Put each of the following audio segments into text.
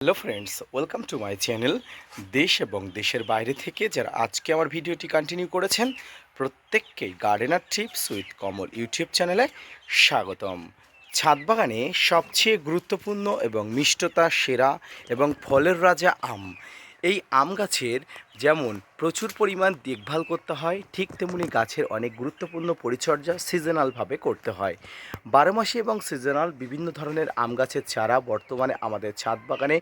Hello friends, welcome to my channel. দেশ এবং দেশের বাইরে থেকে যারা আজকে আমার ভিডিওটি কন্টিনিউ করেছেন, প্রত্যেককেই gardener tips with Kamal YouTube চ্যানেলে স্বাগতম। ছাদ বাগানে সবচেয়ে গুরুত্বপূর্ণ এবং মিষ্টতা সেরা এবং ফলের রাজা আম। এই আম গাছের যেমন প্রচুর পরিমাণ দেখভাল করতে হয়, ঠিক তেমনি গাছের অনেক গুরুত্বপূর্ণ পরিচর্যা সিজনালভাবে করতে হয়। বারোমাসি এবং সিজনাল বিভিন্ন ধরনের আম গাছের চারা বর্তমানে আমাদের ছাদ বাগানে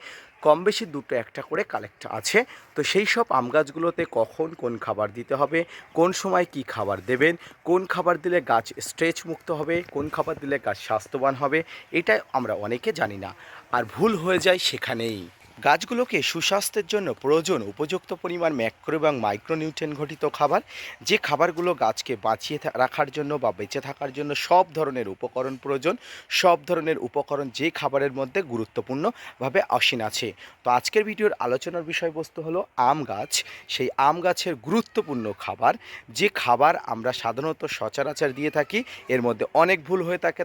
কম বেশি দুটো একটা করে কালেক্ট আছে। তো সেই সব আম গাছগুলোতে কখন কোন খাবার দিতে হবে, কোন সময় কি খাবার দেবেন, কোন খাবার দিলে গাছ স্ট্রেচ মুক্ত হবে, কোন খাবার দিলে গাছ স্বাস্থ্যবান হবে, এটাই আমরা অনেকে জানি না, আর ভুল হয়ে যায় সেখানেই। গাছগুলোকে সুস্বাস্থ্যের জন্য প্রয়োজন উপযুক্ত পরিমাণ ম্যাক্রো এবং মাইক্রোনিউট্রিয়েন্ট ঘটিত খাবার, যে খাবারগুলো গাছকে বাঁচিয়ে রাখার জন্য বা বেঁচে থাকার জন্য সব ধরনের উপকরণ প্রয়োজন। সব ধরনের উপকরণ যে খাবারের মধ্যে গুরুত্বপূর্ণভাবে আসীন আছে। তো আজকের ভিডিওর আলোচনার বিষয়বস্তু হলো আম গাছ। সেই আম গাছের গুরুত্বপূর্ণ খাবার, যে খাবার আমরা সাধারণত সচরাচর দিয়ে থাকি, এর মধ্যে অনেক ভুল হয়ে থাকে,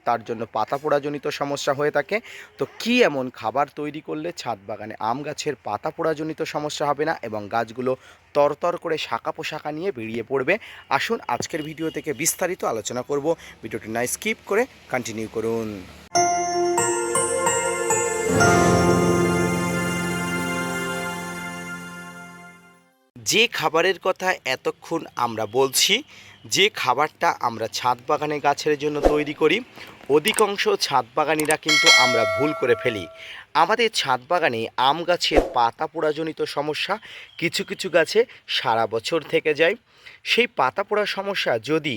তার জন্য পাতা পোড়াজনিত সমস্যা হয়ে থাকে। তো কি এমন খাবার তৈরি করলে ছাদ বাগানে আম গাছের পাতা পোড়াজনিত সমস্যা হবে না এবং গাছগুলো তরতর করে শাখা পোশাখা নিয়ে বেরিয়ে পড়বে? আসুন আজকের ভিডিও থেকে বিস্তারিত আলোচনা করব। ভিডিওটি না স্কিপ করে কন্টিনিউ করুন। যে খাবারের কথা এতক্ষণ আমরা বলছি, যে খাবারটা আমরা ছাদ বাগানে গাছের জন্য তৈরি করি, অধিকাংশ ছাদ বাগানিরা কিন্তু আমরা ভুল করে ফেলি। আমাদের ছাদ বাগানে আম গাছের পাতা পোড়াজনিত সমস্যা কিছু কিছু গাছে সারা বছর থেকে যায়। সেই পাতা পোড়ার সমস্যা যদি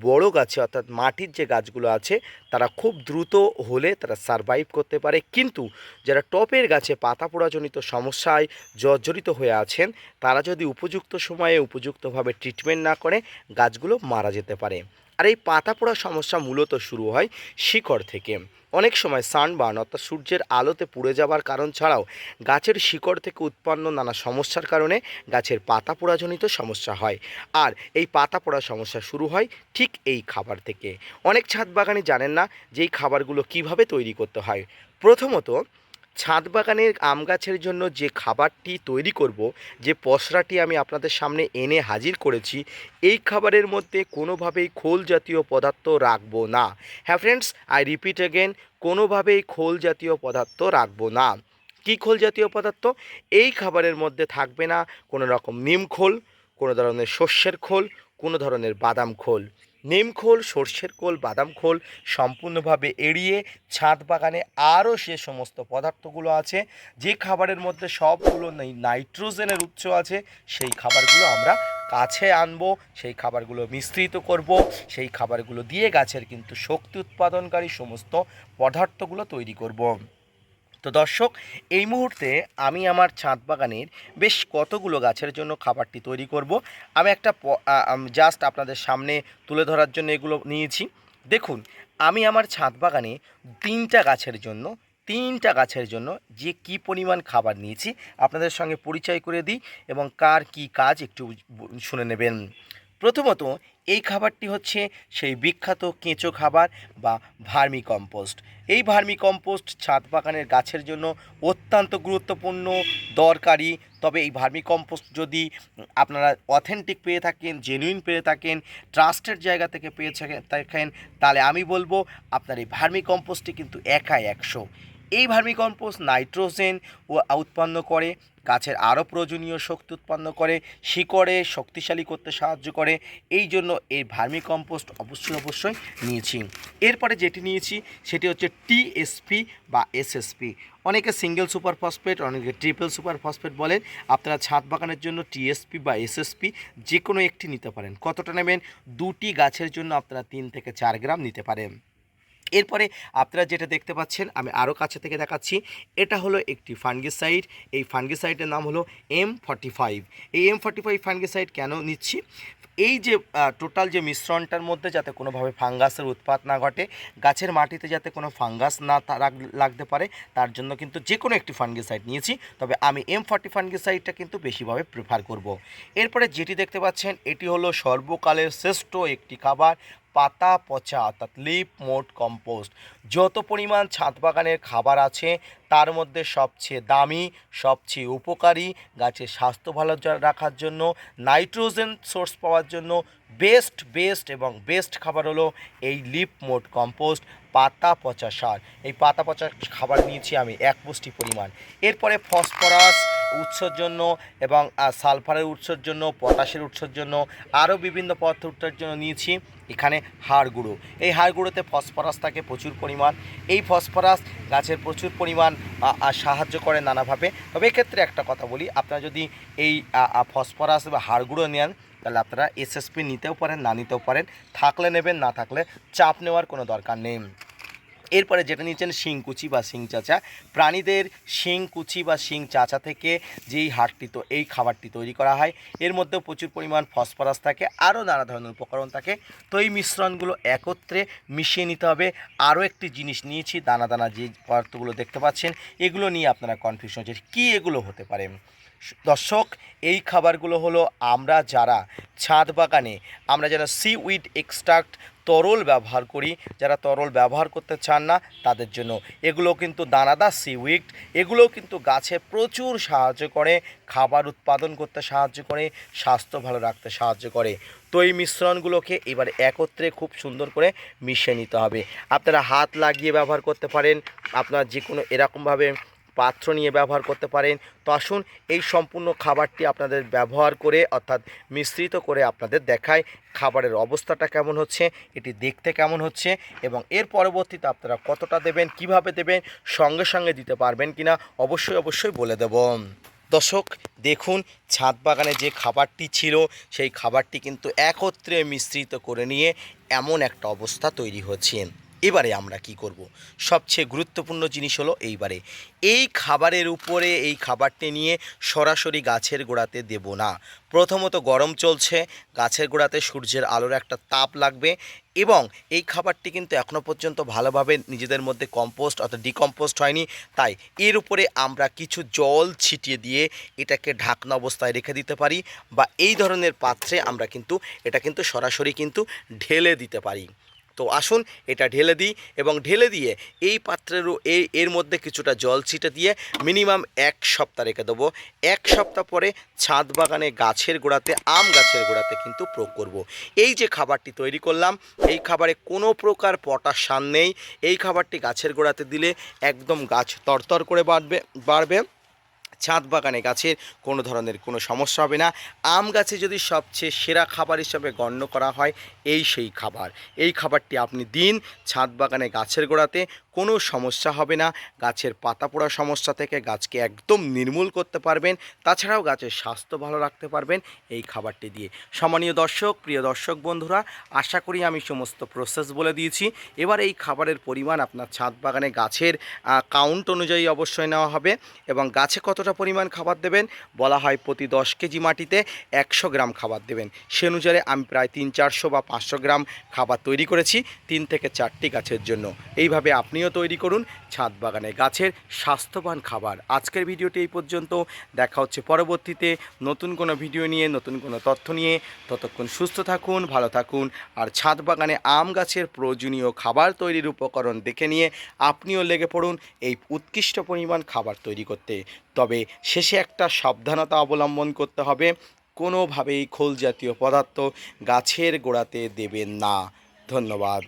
বড় গাছে অর্থাৎ মাটির যে গাছগুলো আছে তারা খুব দ্রুত হলে তারা সারভাইভ করতে পারে, কিন্তু যারা টপের গাছে পাতা পোড়াজনিত সমস্যায় জর্জরিত হয়ে আছেন, তারা যদি উপযুক্ত সময়ে উপযুক্তভাবে ট্রিটমেন্ট না করে গাছগুলো মারা যেতে পারে। আর এই পাতা পোড়া সমস্যা মূলত শুরু হয় শিকড় থেকে। অনেক সময় সানবার্ন অর্থাৎ সূর্যের আলোতে পুড়ে যাওয়ার কারণ ছাড়াও গাছের শিকড় থেকে উৎপন্ন নানা সমস্যার কারণে গাছের পাতা পোড়াজনিত সমস্যা হয়। আর এই পাতা পোড়া সমস্যা শুরু হয় ঠিক এই খাবার থেকে। অনেক ছাদ বাগানি জানেন না যে এই খাবারগুলো কিভাবে তৈরি করতে হয়। প্রথমত, ছাদ বাগানের আম গাছের জন্য যে খাবারটি তৈরি করব, যে পসরাটি আমি আপনাদের সামনে এনে হাজির করেছি, এই খাবারের মধ্যে কোনোভাবেই খোল জাতীয় পদার্থ রাখবো না। হ্যাঁ ফ্রেন্ডস, আই রিপিট এগেন, কোনোভাবেই খোল জাতীয় পদার্থ রাখবো না। কী খোল জাতীয় পদার্থ? এই খাবারের মধ্যে থাকবে না কোনো রকম নিম খোল, কোনো ধরনের শস্যের খোল, কোনো ধরনের বাদাম খোল। নিম খোল, সর্ষের খোল, বাদাম খোল সম্পূর্ণভাবে এড়িয়ে ছাদ বাগানে আরও সে সমস্ত পদার্থগুলো আছে যে খাবারের মধ্যে সবগুলো নাইট্রোজেনের উৎস আছে, সেই খাবারগুলো আমরা কাছে আনবো, সেই খাবারগুলো মিশ্রিত করব, সেই খাবারগুলো দিয়ে গাছের কিন্তু শক্তি উৎপাদনকারী সমস্ত পদার্থগুলো তৈরি করব। তো দর্শক, এই মুহূর্তে আমি আমার ছাদ বাগানের বেশ কতগুলো গাছের জন্য খাবারটি তৈরি করব। আমি একটা জাস্ট আপনাদের সামনে তুলে ধরার জন্য এগুলো নিয়েছি। দেখুন, আমি আমার ছাদ বাগানে তিনটা গাছের জন্য যে কী পরিমাণ খাবার নিয়েছি আপনাদের সঙ্গে পরিচয় করে দিই এবং কার কী কাজ একটু শুনে নেবেন। প্রথমত, এই খাবারটি হচ্ছে সেই বিখ্যাত কেঁচো খাবার বা ভার্মি কম্পোস্ট। এই ভার্মি কম্পোস্ট ছাদ বাগানের গাছের জন্য অত্যন্ত গুরুত্বপূর্ণ, দরকারি। তবে এই ভার্মি কম্পোস্ট যদি আপনারা অথেন্টিক পেয়ে থাকেন, জেনুইন পেয়ে থাকেন, ট্রাস্টেড জায়গা থেকে পেয়ে থাকেন, তাহলে আমি বলবো আপনার এই ভার্মি কম্পোস্টটি কিন্তু একাই 100। এই ভার্মি কম্পোস্ট নাইট্রোজেন উৎপন্ন করে, গাছের আরও প্রয়োজনীয় শক্তি উৎপন্ন করে, শিকড়ে শক্তিশালী করতে সাহায্য করে। এই জন্য এই ভার্মি কম্পোস্ট অবশ্যই নিয়েছি। এরপরে যেটি নিয়েছি সেটি হচ্ছে টিএসপি বা এসএসপি। অনেকে সিঙ্গেল সুপার ফসফেট, অনেকে ট্রিপল সুপার ফসফেট বলেন। আপনারা ছাদ বাগানের জন্য টিএসপি বা এসএসপি যে কোনো একটি নিতে পারেন। কতটা নেবেন? 2টি গাছের জন্য আপনারা 3 থেকে 4 গ্রাম নিতে পারেন। এরপরে আপনারা যেটা দেখতে পাচ্ছেন, আমি আরও কাছে থেকে দেখাচ্ছি, এটা হলো একটি ফাঙ্গিসাইড। এই ফাঙ্গিসাইডের নাম হলো M45। এই M45 ফাঙ্গিসাইড কেন নিচ্ছি? এই যে টোটাল যে মিশ্রণটার মধ্যে যাতে কোনোভাবে ফাঙ্গাসের উৎপাত না ঘটে, গাছের মাটিতে যাতে কোনো ফাঙ্গাস না লাগতে পারে, তার জন্য কিন্তু যে কোনো একটি ফাঙ্গিসাইড নিয়েছি। তবে আমি M40 ফাঙ্গিসাইডটা কিন্তু বেশিভাবে প্রেফার করব। এরপরে যেটি দেখতে পাচ্ছেন, এটি হলো সর্বকালের শ্রেষ্ঠ একটি খাবার, পাতা পচা অর্থাৎ লিফ মোড কম্পোস্ট। যত পরিমাণ ছাদ বাগানের খাবার আছে তার মধ্যে সবচেয়ে দামি, সবচেয়ে উপকারী, গাছের স্বাস্থ্য ভালো রাখার জন্য, নাইট্রোজেন সোর্স পাওয়ার জন্য বেস্ট খাবার হলো এই লিফ মোড কম্পোস্ট, পাতা পচা সার। এই পাতা পচা খাবার নিয়েছি আমি 1 পুষ্টি পরিমাণ। এরপরে ফসফরাস উৎসর জন্য এবং সালফারের উৎসর জন্য, পটাশের উৎসর জন্য, আরও বিভিন্ন পদার্থ উৎসের জন্য নিয়েছি এখানে হাড় গুঁড়ো। এই হাড় গুঁড়োতে ফসফরাস থাকে প্রচুর পরিমাণ। এই ফসফরাস গাছের প্রচুর পরিমাণ সাহায্য করে নানাভাবে। তবে এক্ষেত্রে একটা কথা বলি, আপনারা যদি এই ফসফরাস বা হাড় গুঁড়ো নেন তাহলে আপনারা এসএসপি নিতেও পারেন, না নিতেও পারেন, থাকলে নেবেন, না থাকলে চাপ নেওয়ার কোনো দরকার নেই। এরপরে যেটা নিচ্ছেন শিংকুচি বা শিং চাচা। প্রাণীদের শিংকুচি বা শিং চাচা থেকে যেই এই খাবারটি তৈরি করা হয়, এর মধ্যেও প্রচুর পরিমাণ ফসফরাস থাকে, আরও নানা ধরনের উপকরণ থাকে। তো এই মিশ্রণগুলো একত্রে মিশিয়ে নিতে হবে। আরও একটি জিনিস নিয়েছি, দানা দানা যে পদার্থগুলো দেখতে পাচ্ছেন, এগুলো নিয়ে আপনারা কনফিউশন হচ্ছে কী এগুলো হতে পারে। দর্শক, এই খাবারগুলো হলো আমরা যারা ছাদ বাগানে সিউইড এক্সট্রাক্ট তরল ব্যবহার করি, যারা তরল ব্যবহার করতে চান না তাদের জন্য। এগুলো কিন্তু দানাদার সিউইড, এগুলোও কিন্তু গাছে প্রচুর সাহায্য করে, খাবার উৎপাদন করতে সাহায্য করে, স্বাস্থ্য ভালো রাখতে সাহায্য করে। তো এই মিশ্রণগুলোকে এবার একত্রে খুব সুন্দর করে মিশিয়ে নিতে হবে। আপনারা হাত লাগিয়ে ব্যবহার করতে পারেন, আপনারা যে কোনো এরকমভাবে পাত্র নিয়ে ব্যবহার করতে পারেন। তো আসুন এই সম্পূর্ণ খাবারটি আপনাদের ব্যবহার করে অর্থাৎ মিশ্রিত করে আপনাদের দেখায় খাবারের অবস্থাটা কেমন হচ্ছে, এটি দেখতে কেমন হচ্ছে, এবং এর পরবর্তীতে আপনারা কতটা দেবেন, কিভাবে দেবেন, সঙ্গে সঙ্গে দিতে পারবেন কিনা অবশ্যই বলে দেব। দর্শক দেখুন, ছাদ বাগানে যে খাবারটি ছিল সেই খাবারটি কিন্তু একত্রে মিশ্রিত করে নিয়ে এমন একটা অবস্থা তৈরি হচ্ছে। এবারে আমরা কি করব? সবচেয়ে গুরুত্বপূর্ণ জিনিস হলো এইবারে এই খাবারের উপরে এই খাবারটি নিয়ে সরাসরি গাছের গোড়াতে দেব না। প্রথমত গরম চলছে, গাছের গোড়াতে সূর্যের আলোর একটা তাপ লাগবে, এবং এই খাবারটি কিন্তু এখনও পর্যন্ত ভালোভাবে নিজেদের মধ্যে কম্পোস্ট অর্থাৎ ডিকম্পোস্ট হয়নি। তাই এর উপরে আমরা কিছু জল ছিটিয়ে দিয়ে এটাকে ঢাকনা অবস্থায় রেখে দিতে পারি, বা এই ধরনের পাত্রে আমরা এটা কিন্তু সরাসরি ঢেলে দিতে পারি। তো আসুন এটা ঢেলে দিই, এবং ঢেলে দিয়ে এই পাত্রেরও এর মধ্যে কিছুটা জল ছিটে দিয়ে মিনিমাম 1 সপ্তাহ রেখে দেবো। 1 সপ্তাহ পরে ছাদ বাগানে গাছের গোড়াতে, আম গাছের গোড়াতে প্রয়োগ করব। এই যে খাবারটি তৈরি করলাম, এই খাবারে কোনো প্রকার পটাশ সার নেই। এই খাবারটি গাছের গোড়াতে দিলে একদম গাছ তরতর করে বাড়বে। ছাদ বাগানে গাছের কোনো ধরনের কোনো সমস্যা হবে না। আম গাছে যদি সবচেয়ে সেরা খাবার হিসাবে গণ্য করা হয় সেই খাবার, এই খাবারটি আপনি দিন, ছাদ বাগানে গাছের গোড়াতে কোনো সমস্যা হবে না। গাছের পাতা পোড়া সমস্যা থেকে গাছকে একদম নির্মূল করতে পারবেন, তাছাড়াও গাছের স্বাস্থ্য ভালো রাখতে পারবেন এই খাবারটি দিয়ে। সম্মানীয় দর্শক, প্রিয় দর্শক বন্ধুরা, আশা করি আমি সমস্ত প্রসেস বলে দিয়েছি। এবার এই খাবারের পরিমাণ আপনার ছাদ বাগানে গাছের কাউন্ট অনুযায়ী অবশ্যই নেওয়া হবে, এবং গাছে কতটা পরিমাণ খাবার দেবেন বলা হয় প্রতি 10 কেজি মাটিতে 100 গ্রাম খাবার দেবেন। সে অনুযায়ী আমি প্রায় 300-400 বা 500 গ্রাম খাবার তৈরি করেছি 3 থেকে 4টি গাছের জন্য। এইভাবে আপনিও তৈরি করুন ছাদ বাগানে গাছের স্বাস্থ্যবান খাবার। আজকের ভিডিওটি এই পর্যন্ত, দেখা হচ্ছে পরবর্তীতে নতুন কোনো ভিডিও নিয়ে, নতুন কোনো তথ্য নিয়ে। ততক্ষণ সুস্থ থাকুন, ভালো থাকুন, আর ছাদ বাগানে আম গাছের প্রয়োজনীয় খাবার তৈরির উপকরণ দেখে নিয়ে আপনিও লেগে পড়ুন এই উৎকৃষ্ট পরিমাণ খাবার তৈরি করতে। তবে শেষে একটা সাবধানতা অবলম্বন করতে হবে, কোনোভাবেই খোল জাতীয় পদার্থ গাছের গোড়াতে দেবেন না। ধন্যবাদ।